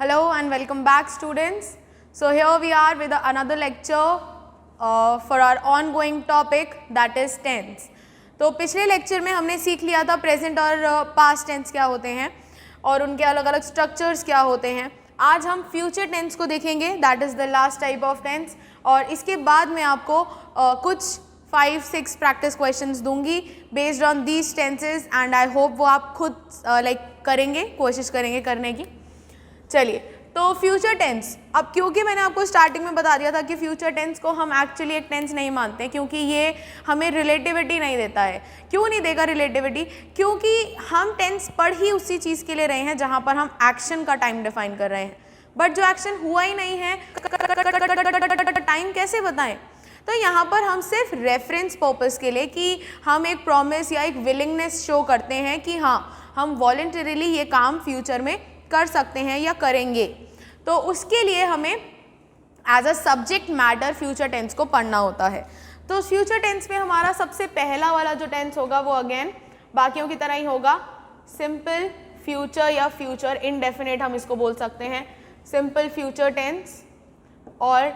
Hello and welcome back, students. So here we are with another lecture for our ongoing topic, that is tense. तो पिछले lecture में हमने सीख लिया था प्रेजेंट और पास्ट टेंस क्या होते हैं और उनके अलग अलग स्ट्रक्चर्स क्या होते हैं. आज हम फ्यूचर टेंस को देखेंगे, that is the last type of tense. और इसके बाद मैं आपको कुछ 5-6 प्रैक्टिस क्वेश्चंस दूंगी based on these tenses and I hope वो आप खुद करेंगे, कोशिश करेंगे करने की. चलिए, तो फ्यूचर टेंस. अब क्योंकि मैंने आपको स्टार्टिंग में बता दिया था कि फ्यूचर टेंस को हम एक्चुअली एक टेंस नहीं मानते, क्योंकि ये हमें रिलेटिविटी नहीं देता है. क्यों नहीं देगा रिलेटिविटी? क्योंकि हम टेंस पढ़ ही उसी चीज़ के लिए रहे हैं जहाँ पर हम एक्शन का टाइम डिफाइन कर रहे हैं, बट जो एक्शन हुआ ही नहीं है टाइम कैसे बताएं. तो यहाँ पर हम सिर्फ रेफरेंस पर्पस के लिए कि हम एक प्रॉमिस या एक विलिंगनेस शो करते हैं कि हाँ, हम वॉलंटरीली ये काम फ्यूचर में कर सकते हैं या करेंगे. तो उसके लिए हमें as a subject matter future tense को पढ़ना होता है. तो फ्यूचर टेंस में हमारा सबसे पहला वाला जो टेंस होगा वो अगेन बाकियों की तरह ही होगा, सिंपल फ्यूचर या फ्यूचर इनडेफिनेट हम इसको बोल सकते हैं. सिंपल फ्यूचर टेंस और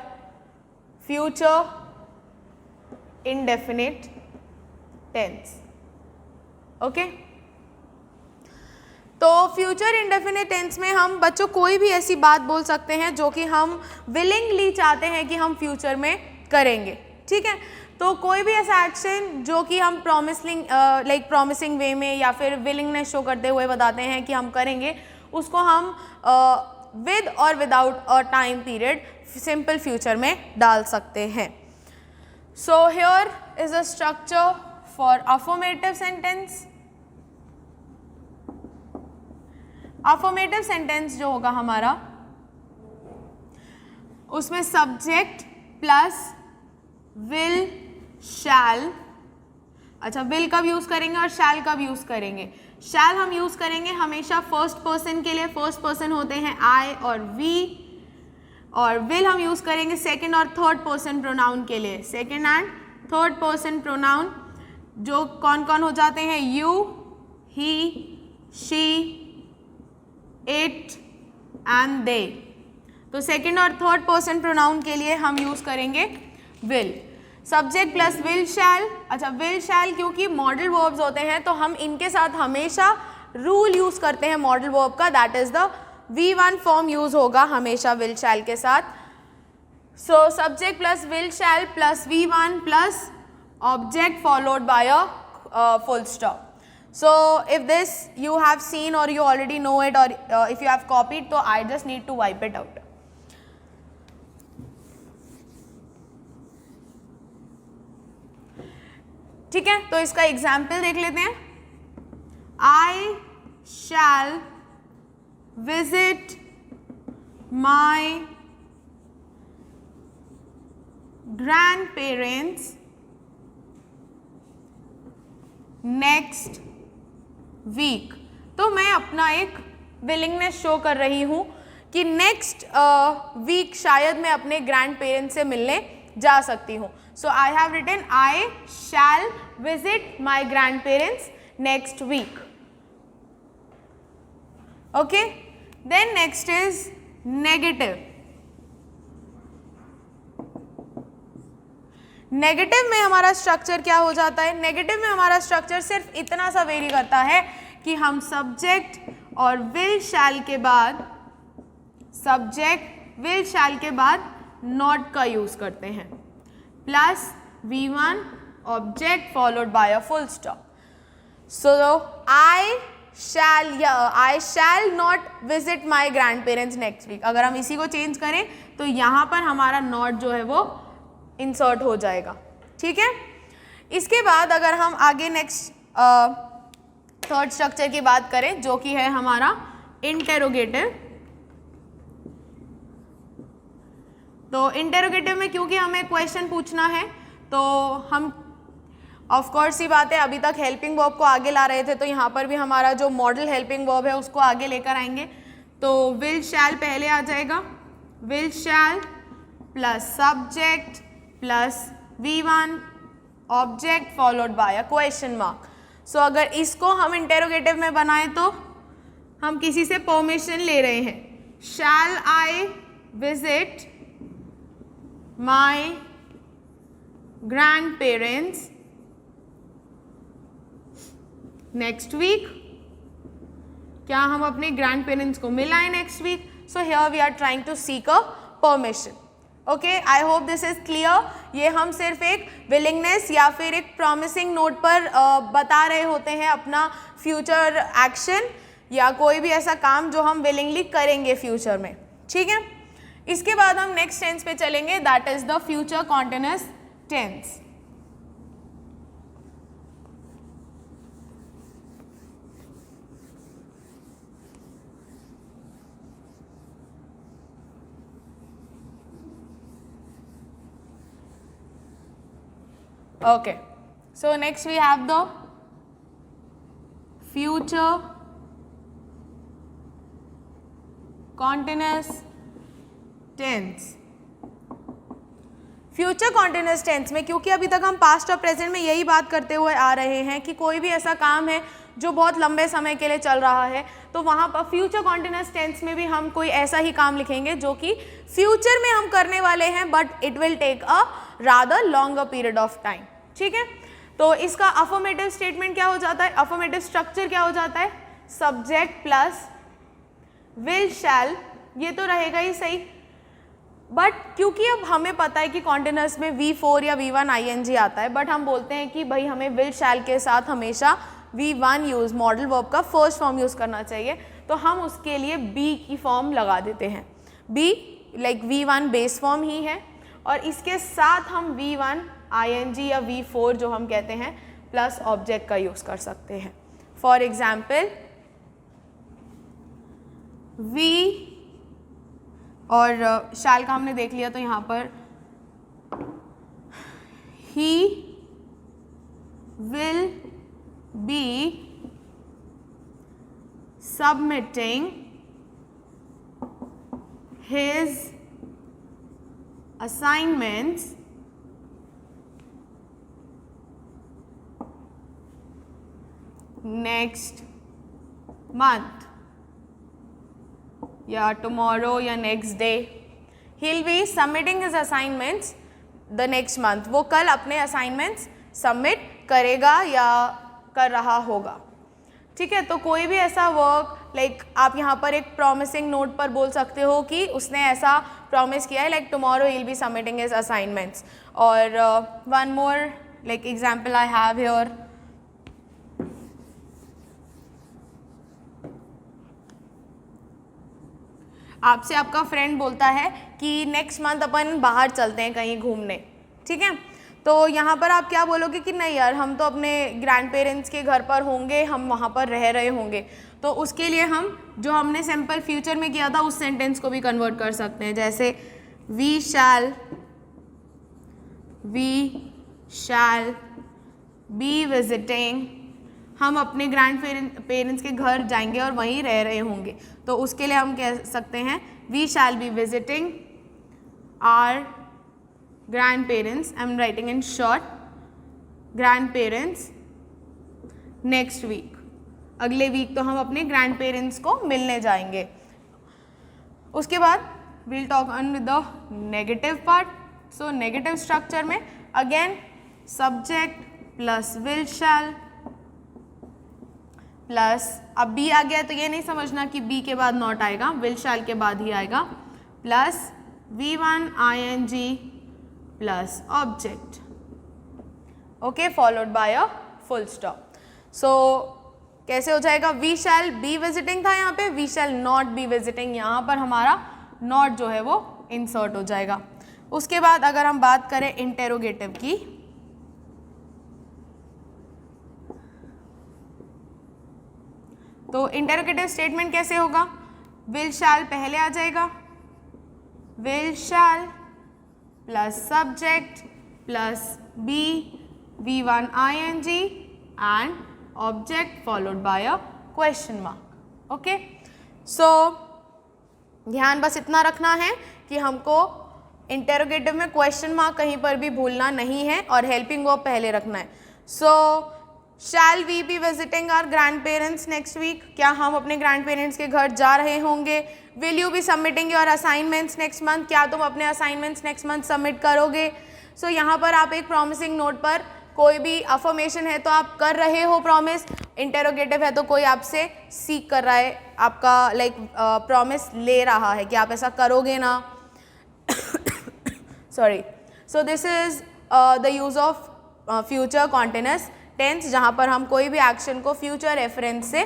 फ्यूचर इनडेफिनेट टेंस. ओके, तो फ्यूचर इंडेफिनिट टेंस में हम बच्चों कोई भी ऐसी बात बोल सकते हैं जो कि हम विलिंगली चाहते हैं कि हम फ्यूचर में करेंगे. ठीक है, तो कोई भी ऐसा एक्शन जो कि हम प्रॉमिसिंग वे में या फिर विलिंगनेस शो करते हुए बताते हैं कि हम करेंगे, उसको हम विद और without a time period simple future में डाल सकते हैं. So here is a structure for affirmative sentence. Affirmative sentence जो होगा हमारा, उसमें सब्जेक्ट प्लस विल शैल. अच्छा, विल कब यूज करेंगे और शैल कब यूज करेंगे? शैल हम यूज करेंगे हमेशा फर्स्ट पर्सन के लिए. फर्स्ट पर्सन होते हैं आई और वी. और विल हम यूज करेंगे सेकंड और थर्ड पर्सन प्रोनाउन के लिए. Second and third person pronoun जो कौन कौन हो जाते हैं? You, he, she, it and they. तो सेकंड और थर्ड पर्सन प्रोनाउन के लिए हम यूज करेंगे विल. सब्जेक्ट प्लस विल शैल. अच्छा, विल शैल क्योंकि मॉडल वर्ब्स होते हैं तो हम इनके साथ हमेशा रूल यूज करते हैं मॉडल वर्ब का, that is the V1 form use होगा हमेशा विल शैल के साथ. So subject plus will shall plus V1 plus object followed by a full stop. So if this you have seen or you already know it or if you have copied, so I just need to wipe it out. ठीक है, तो इसका example देख लेते हैं. I shall visit my grandparents next week. तो मैं अपना एक विलिंगनेस शो कर रही हूँ कि नेक्स्ट वीक शायद मैं अपने ग्रैंड पेरेंट्स से मिलने जा सकती हूँ. So I have written I shall visit my grandparents next week. Okay, then next is negative. Negative में हमारा स्ट्रक्चर क्या हो जाता है? नेगेटिव में हमारा स्ट्रक्चर सिर्फ इतना सा वेरी करता है कि हम सब्जेक्ट और विल शैल के बाद नॉट का यूज करते हैं plus V1 object followed by a full stop. So I shall not visit my grandparents next week. अगर हम इसी को चेंज करें तो यहाँ पर हमारा नॉट जो है वो इंसर्ट हो जाएगा. ठीक है, इसके बाद अगर हम आगे नेक्स्ट थर्ड स्ट्रक्चर की बात करें जो कि है हमारा इंटेरोगेटिव. तो इंटेरोगेटिव में क्योंकि हमें क्वेश्चन पूछना है तो हम ऑफ कोर्स ही बात है, अभी तक हेल्पिंग वर्ब को आगे ला रहे थे तो यहाँ पर भी हमारा जो मॉडल हेल्पिंग वर्ब है उसको आगे लेकर आएंगे. तो विल शैल पहले आ जाएगा. Will shall plus subject plus V1 object followed by a question mark. So अगर इसको हम इंटेरोगेटिव में बनाएं तो हम किसी से परमिशन ले रहे हैं shall I visit my grandparents next week? क्या हम अपने ग्रैंड पेरेंट्स को मिल आए next week? So here we are trying to seek a permission. Okay, I hope this is clear. ये हम सिर्फ एक विलिंगनेस या फिर एक प्रॉमिसिंग नोट पर बता रहे होते हैं अपना फ्यूचर एक्शन या कोई भी ऐसा काम जो हम विलिंगली करेंगे फ्यूचर में. ठीक है, इसके बाद हम नेक्स्ट टेंस पे चलेंगे, that is the future continuous tense. Okay, so next we have the future continuous tense. Future continuous tense में, क्योंकि अभी तक हम पास्ट और प्रेजेंट में यही बात करते हुए आ रहे हैं कि कोई भी ऐसा काम है जो बहुत लंबे समय के लिए चल रहा है, तो वहाँ पर फ्यूचर कॉन्टिन्यूअस टेंस में भी हम कोई ऐसा ही काम लिखेंगे जो कि फ्यूचर में हम करने वाले हैं, but it will take a rather longer period of time. ठीक है, तो इसका अफर्मेटिव स्टेटमेंट क्या हो जाता है, अफर्मेटिव स्ट्रक्चर क्या हो जाता है, सब्जेक्ट प्लस विल शैल. ये तो रहेगा ही सही, बट क्योंकि अब हमें पता है कि कॉन्टिन्यूअस में V4 या V1 ING आता है, बट हम बोलते हैं कि भाई हमें विल शैल के साथ हमेशा V1 यूज़, मॉडल वर्ब का फर्स्ट फॉर्म यूज़ करना चाहिए, तो हम उसके लिए बी की फॉर्म लगा देते हैं. Be like V1 base form ही है, और इसके साथ हम V1 ING या V4 जो हम कहते हैं प्लस ऑब्जेक्ट का यूज़ कर सकते हैं. फॉर एग्जाम्पल V और शैल का हमने देख लिया, तो यहाँ पर ही will be submitting his assignments next month या tomorrow या next day. He'll be submitting his assignments the next month. वो कल अपने assignments submit करेगा या कर रहा होगा. ठीक है, तो कोई भी ऐसा वर्क लाइक आप यहाँ पर एक प्रॉमिसिंग नोट पर बोल सकते हो कि उसने ऐसा प्रॉमिस किया है, like tomorrow he will be submitting his assignments. और one more like example I have here, आपसे आपका फ्रेंड बोलता है कि नेक्स्ट मंथ अपन बाहर चलते हैं कहीं घूमने. ठीक है, तो यहाँ पर आप क्या बोलोगे कि नहीं यार, हम तो अपने ग्रैंड पेरेंट्स के घर पर होंगे, हम वहाँ पर रह रहे होंगे. तो उसके लिए हम जो हमने सिंपल फ्यूचर में किया था उस सेंटेंस को भी कन्वर्ट कर सकते हैं, जैसे वी शैल बी विजिटिंग, हम अपने ग्रैंड पेरेंट्स के घर जाएंगे और वहीं रह रहे होंगे. तो उसके लिए हम कह सकते हैं we shall be visiting our grandparents, I am writing in short, grandparents next week. अगले वीक तो हम अपने ग्रैंड पेरेंट्स को मिलने जाएंगे. उसके बाद we'll talk on with the negative part. So negative structure में again subject plus will shall plus, अब बी आ गया तो ये नहीं समझना कि बी के बाद नॉट आएगा, विल शैल के बाद ही आएगा, plus V1 ING plus object. Okay, followed by a full stop. So कैसे हो जाएगा, वी शैल बी विजिटिंग था यहाँ पे, we shall not be visiting, यहाँ पर हमारा नॉट जो है वो इंसर्ट हो जाएगा. उसके बाद अगर हम बात करें इंटेरोगेटिव की, तो इंटेरोगेटिव स्टेटमेंट कैसे होगा, विल शैल पहले आ जाएगा, will shall plus subject plus be V1 ING and object followed by a question mark. Okay, so ध्यान बस इतना रखना है कि हमको इंटेरोगेटिव में क्वेश्चन मार्क कहीं पर भी भूलना नहीं है और हेल्पिंग वर्ब पहले रखना है. So shall we be visiting our grandparents next week, क्या हम अपने ग्रैंड पेरेंट्स के घर जा रहे होंगे? Will you be submitting your assignments next month, क्या तुम अपने असाइनमेंट्स नेक्स्ट मंथ सबमिट करोगे? सो यहाँ पर आप एक प्रॉमिसिंग नोट पर कोई भी अफर्मेशन है तो आप कर रहे हो प्रॉमिस, इंटेरोगेटिव है तो कोई आपसे सीख कर रहा है, आपका लाइक प्रॉमिस ले रहा है कि आप ऐसा करोगे ना। Sorry, so this is the use of future continuous tense, जहाँ पर हम कोई भी एक्शन को फ्यूचर रेफरेंस से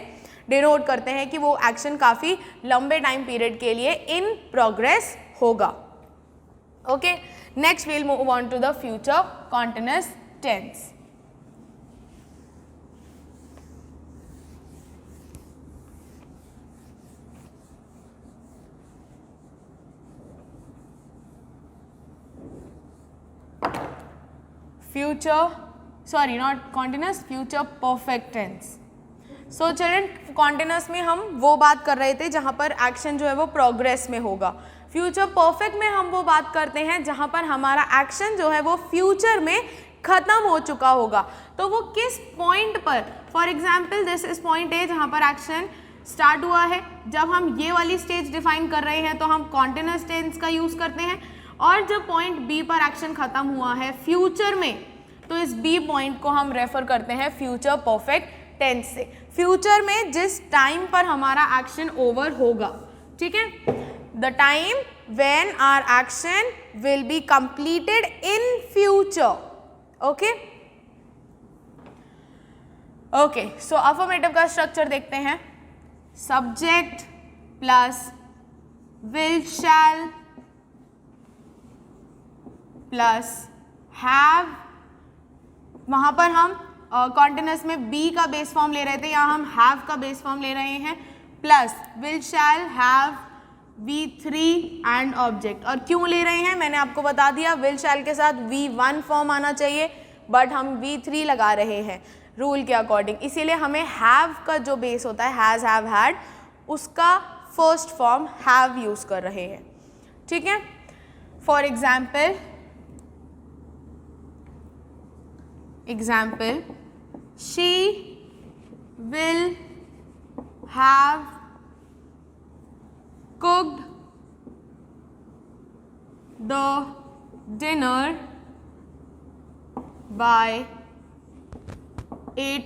डिनोट करते हैं कि वो एक्शन काफ़ी लंबे टाइम पीरियड के लिए इन प्रोग्रेस होगा। Okay, next we'll move on to the future continuous tense. Future perfect tense. So children, continuous में हम वो बात कर रहे थे जहाँ पर एक्शन जो है वो प्रोग्रेस में होगा। फ्यूचर परफेक्ट में हम वो बात करते हैं जहाँ पर हमारा एक्शन जो है वो फ्यूचर में खत्म हो चुका होगा। तो वो किस पॉइंट पर, for example this is point A जहाँ पर एक्शन स्टार्ट हुआ है। जब हम ये वाली स्टेज डिफाइन कर रहे हैं तो हम कॉन्टिन्यूअस टेंस का यूज़ करते हैं, और जब पॉइंट बी पर एक्शन खत्म हुआ है फ्यूचर में, तो इस बी पॉइंट को हम रेफर करते हैं फ्यूचर परफेक्ट टेंस से। फ्यूचर में जिस टाइम पर हमारा एक्शन ओवर होगा, ठीक है, the time when our action will be completed in future. Okay okay, so affirmative का स्ट्रक्चर देखते हैं। Subject plus will shall plus have, वहाँ पर हम कॉन्टिन्यूअस में बी का बेस फॉर्म ले रहे थे, यहाँ हम हैव का बेस फॉर्म ले रहे हैं, plus will shall have V3 and object. और क्यों ले रहे हैं मैंने आपको बता दिया, विल शैल के साथ V1 फॉर्म आना चाहिए, बट हम V3 लगा रहे हैं रूल के अकॉर्डिंग, इसीलिए हमें हैव का जो बेस होता है हैज़ हैव हैड, उसका फर्स्ट फॉर्म हैव यूज़ कर रहे हैं। ठीक है, for example she will have cooked the dinner by 8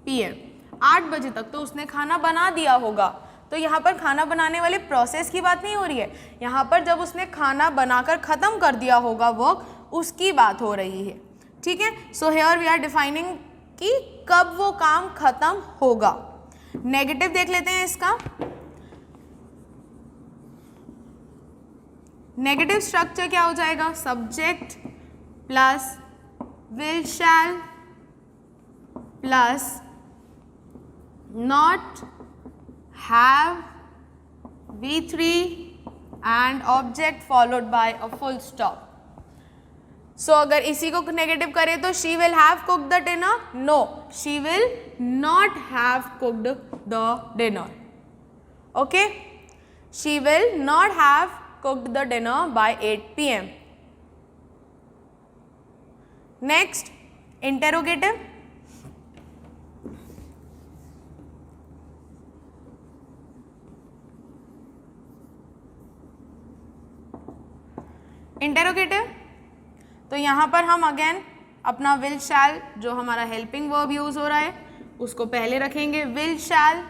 PM। 8 बजे तक तो उसने खाना बना दिया होगा। तो यहाँ पर खाना बनाने वाले प्रोसेस की बात नहीं हो रही है, यहाँ पर जब उसने खाना बनाकर ख़त्म कर दिया होगा वर्क, उसकी बात हो रही है। ठीक है, so here we are defining कि कब वो काम खत्म होगा। नेगेटिव देख लेते हैं इसका। नेगेटिव स्ट्रक्चर क्या हो जाएगा, subject plus will shall plus not have V3 and object followed by a full stop. So अगर इसी को नेगेटिव करें तो she will have cooked the dinner, no she will not have cooked the dinner. Okay, she will not have cooked the dinner by 8 PM। Next interrogative. Interrogative तो यहाँ पर हम again अपना विल शैल जो हमारा हेल्पिंग वर्ब यूज हो रहा है उसको पहले रखेंगे। Will shall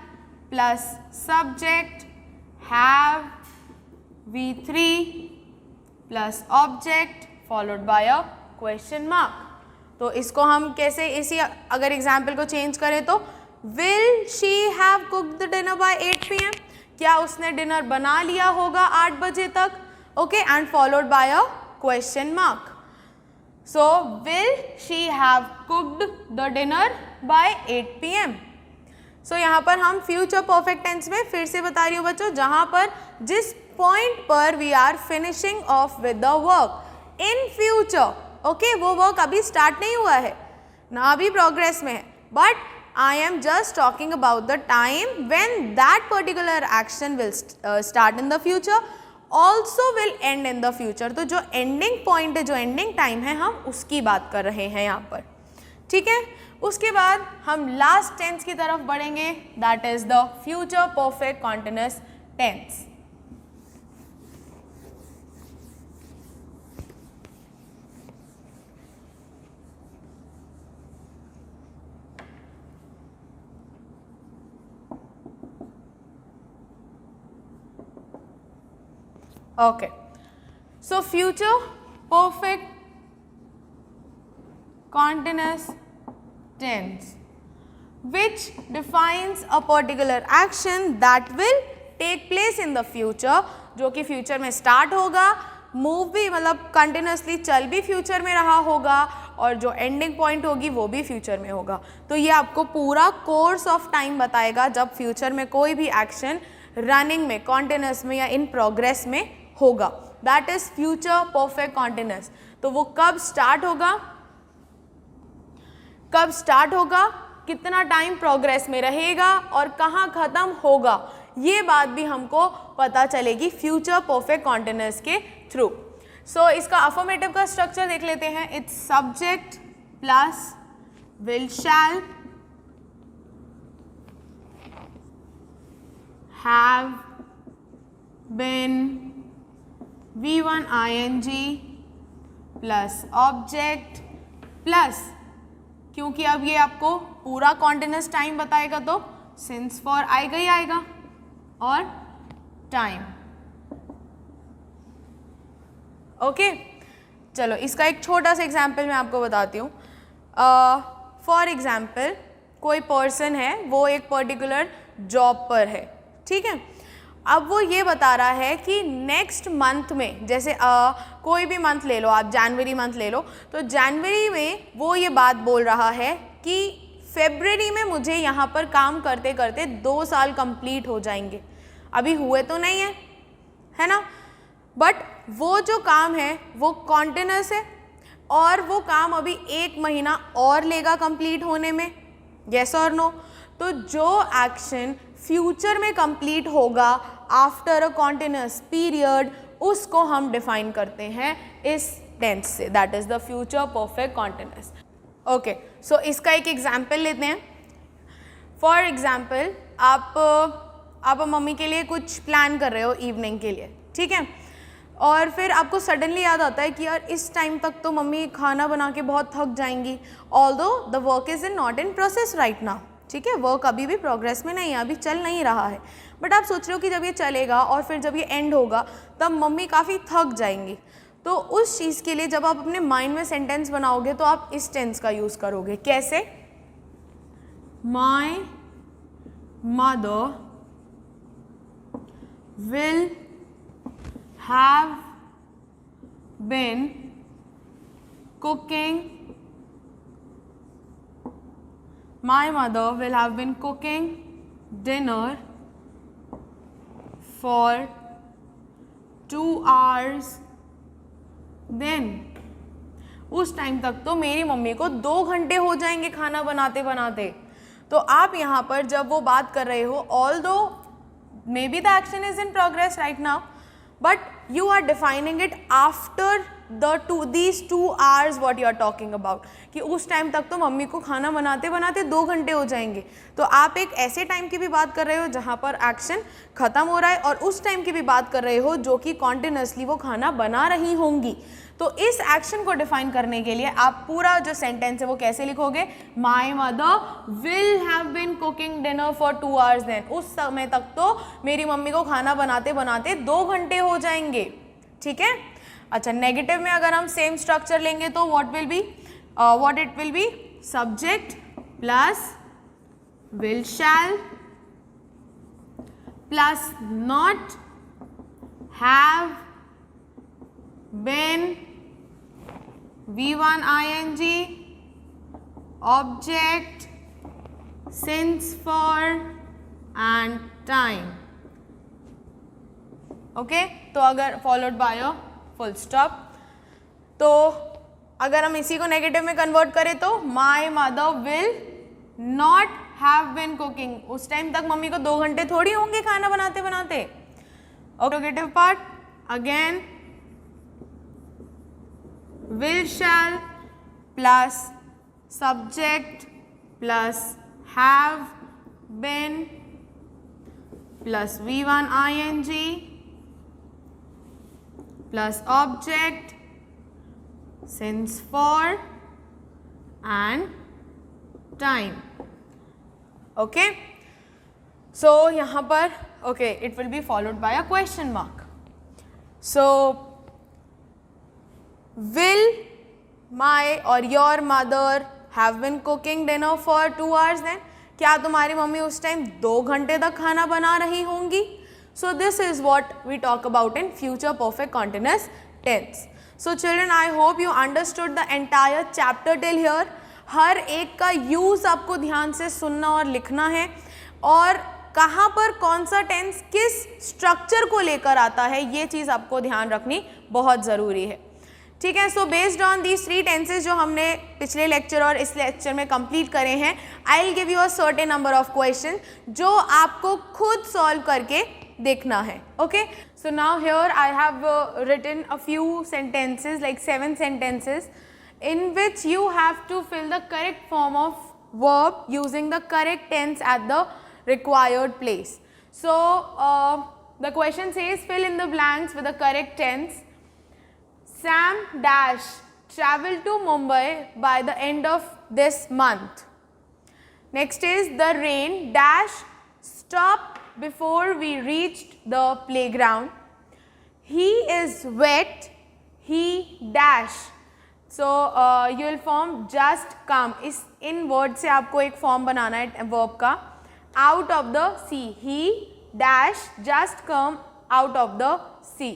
plus subject have V3 plus object followed by a question mark. तो इसको हम कैसे, इसी अगर एग्जाम्पल को चेंज करें तो will she have cooked the dinner by 8 PM, क्या उसने डिनर बना लिया होगा 8 बजे तक। Okay, and followed by a question mark. So will she have cooked the dinner by 8 PM? So यहाँ पर हम फ्यूचर परफेक्ट टेंस में फिर से बता रही हूँ बच्चों, जहाँ पर जिस पॉइंट पर we are finishing off with the work in future, okay, वो वर्क अभी स्टार्ट नहीं हुआ है ना, अभी प्रोग्रेस में है, but I am just talking about the time when that particular action will start in the future, also will end in the future. तो जो एंडिंग पॉइंट है, जो एंडिंग टाइम है, हम उसकी बात कर रहे हैं यहाँ पर। ठीक है, उसके बाद हम लास्ट टेंस की तरफ बढ़ेंगे, that is the future perfect continuous tense. Okay, so future perfect continuous tense which defines a particular action that will take place in the future, जो कि फ्यूचर में स्टार्ट होगा, मूव भी मतलब कंटिन्यूसली चल भी फ्यूचर में रहा होगा और जो एंडिंग पॉइंट होगी वो भी फ्यूचर में होगा। तो ये आपको पूरा कोर्स ऑफ टाइम बताएगा जब फ्यूचर में कोई भी एक्शन रनिंग में, कॉन्टिन्यूस में या इन प्रोग्रेस में होगा, that is future perfect continuous. तो वो कब स्टार्ट होगा, कितना टाइम प्रोग्रेस में रहेगा और कहाँ खत्म होगा, ये बात भी हमको पता चलेगी फ्यूचर परफेक्ट कॉन्टिन्यूअस के थ्रू। सो इसका अफर्मेटिव का स्ट्रक्चर देख लेते हैं। It's subject plus will shall have been V1 ing plus object plus, क्योंकि अब ये आपको पूरा कॉन्टिन्यूस टाइम बताएगा तो सिंस फॉर आएगा ही आएगा और टाइम। ओके, चलो इसका एक छोटा सा एग्जाम्पल मैं आपको बताती हूँ। फॉर एग्जाम्पल कोई पर्सन है, वो एक पर्टिकुलर जॉब पर है, ठीक है। अब वो ये बता रहा है कि नेक्स्ट मंथ में, जैसे कोई भी मंथ ले लो आप, जनवरी मंथ ले लो, तो जनवरी में वो ये बात बोल रहा है कि फरवरी में मुझे यहाँ पर काम करते करते 2 साल कंप्लीट हो जाएंगे। अभी हुए तो नहीं है ना, बट वो जो काम है वो कॉन्टिन्यूस है और वो काम अभी 1 महीना और लेगा कंप्लीट होने में, यस और नो। तो जो एक्शन फ्यूचर में कंप्लीट होगा आफ्टर अ कॉन्टिन्यूस पीरियड, उसको हम डिफाइन करते हैं इस टेंस से, that is the future perfect continuous. Okay, so इसका एक एग्जाम्पल लेते हैं। फॉर एग्जाम्पल आप मम्मी के लिए कुछ प्लान कर रहे हो इवनिंग के लिए, ठीक है, और फिर आपको सडनली याद आता है कि यार इस टाइम तक तो मम्मी खाना बना के बहुत थक जाएंगी, although the work is not in process right now, ठीक है, वर्क अभी भी प्रोग्रेस में नहीं है, अभी चल नहीं रहा है, बट आप सोच रहे हो कि जब ये चलेगा और फिर जब ये एंड होगा तब मम्मी काफ़ी थक जाएंगी। तो उस चीज़ के लिए जब आप अपने माइंड में सेंटेंस बनाओगे तो आप इस टेंस का यूज़ करोगे। कैसे? My mother will have been cooking, my mother will have been cooking dinner for 2 hours then, उस टाइम तक तो मेरी मम्मी को 2 घंटे हो जाएंगे खाना बनाते बनाते। तो आप यहाँ पर जब वो बात कर रहे हो, although maybe the action is in progress right now, but you are defining it after these 2 hours what you are talking about, कि उस टाइम तक तो मम्मी को खाना बनाते बनाते 2 घंटे हो जाएंगे। तो आप एक ऐसे टाइम की भी बात कर रहे हो जहाँ पर एक्शन खत्म हो रहा है और उस टाइम की भी बात कर रहे हो जो कि कॉन्टिन्यूसली वो खाना बना रही होंगी। तो इस एक्शन को डिफाइन करने के लिए आप पूरा जो सेंटेंस है वो कैसे लिखोगे? My mother will have been cooking dinner for 2 hours then, उस समय तक तो मेरी मम्मी को खाना बनाते बनाते 2 घंटे हो जाएंगे, ठीक है। अच्छा, नेगेटिव में अगर हम सेम स्ट्रक्चर लेंगे तो what it will be? Subject plus will shall plus not have been V1 ing object since for and time. Okay, तो अगर followed by a full stop, तो अगर हम इसी को नेगेटिव में कन्वर्ट करें तो my mother will not have been cooking, उस टाइम तक मम्मी को 2 घंटे थोड़ी होंगे खाना बनाते बनाते। Okay, negative part again will shall plus subject plus have been plus V1 ing plus object since for and time. Okay, so यहाँ पर okay, it will be followed by a question mark. So will my or your mother have been cooking dinner for 2 hours then? क्या तुम्हारी mummy उस time 2 घंटे तक खाना बना रही होंगी? So this is what we talk about in future perfect continuous tense. So children, I hope you understood the entire chapter till here. हर एक का यूज़ आपको ध्यान से सुनना और लिखना है, और कहाँ पर कौन सा टेंस किस स्ट्रक्चर को लेकर आता है ये चीज़ आपको ध्यान रखनी बहुत ज़रूरी है. ठीक है. So based on these 3 tenses जो हमने पिछले लेक्चर और इस लेक्चर में कंप्लीट करे हैं, I will give you a certain number of question जो आपको खुद सॉल्व करके देखना है. Okay, so now here I have written a few sentences like 7 sentences in which you have to fill the correct form of verb using the correct tense at the required place. So the question says fill in the blanks with the correct tense. Sam dash travel to Mumbai by the end of this month. Next is the rain dash stopped before we reached the playground. He is wet, he dash. So you will form just come. इस इन word से आपको एक form बनाना है verb का. Out of the sea. He dash just come out of the sea.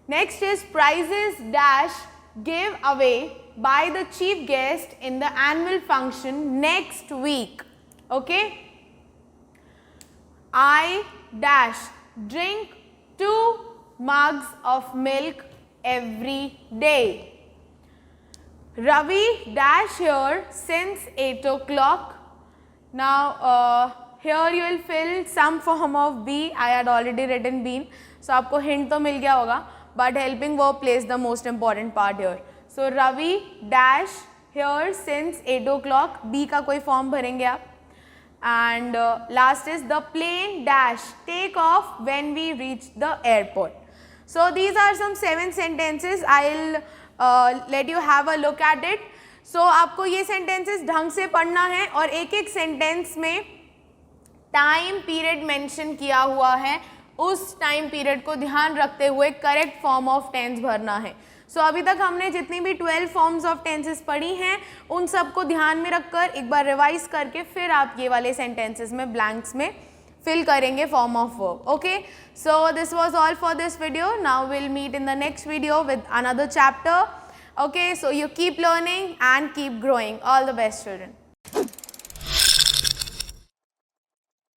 Next is prizes dash give away by the chief guest in the annual function next week. Okay. I dash drink 2 mugs of milk every day. Ravi dash here since 8 o'clock. Now here you will fill some form of be. I had already written been, so आपको hint तो मिल गया होगा, but helping verb plays the most important part here. So Ravi dash here since 8 o'clock. be का कोई form भरेंगे आप. And last is the plane dash take off when we reach the airport. So these are some 7 sentences. I'll let you have a look at it. So आपको ये sentences ढंग से पढ़ना है और एक एक sentence में टाइम पीरियड मेंशन किया हुआ है, उस टाइम पीरियड को ध्यान रखते हुए करेक्ट फॉर्म ऑफ टेंस भरना है. सो अभी तक हमने जितनी भी 12 फॉर्म्स ऑफ टेंसेस पढ़ी हैं उन सबको ध्यान में रखकर एक बार रिवाइज करके फिर आप ये वाले सेंटेंसेस में ब्लैंक्स में फिल करेंगे form of verb. Okay, so this was all for this video. Now will meet in the next video with another chapter. Okay, so you keep learning and keep growing. All the best, children.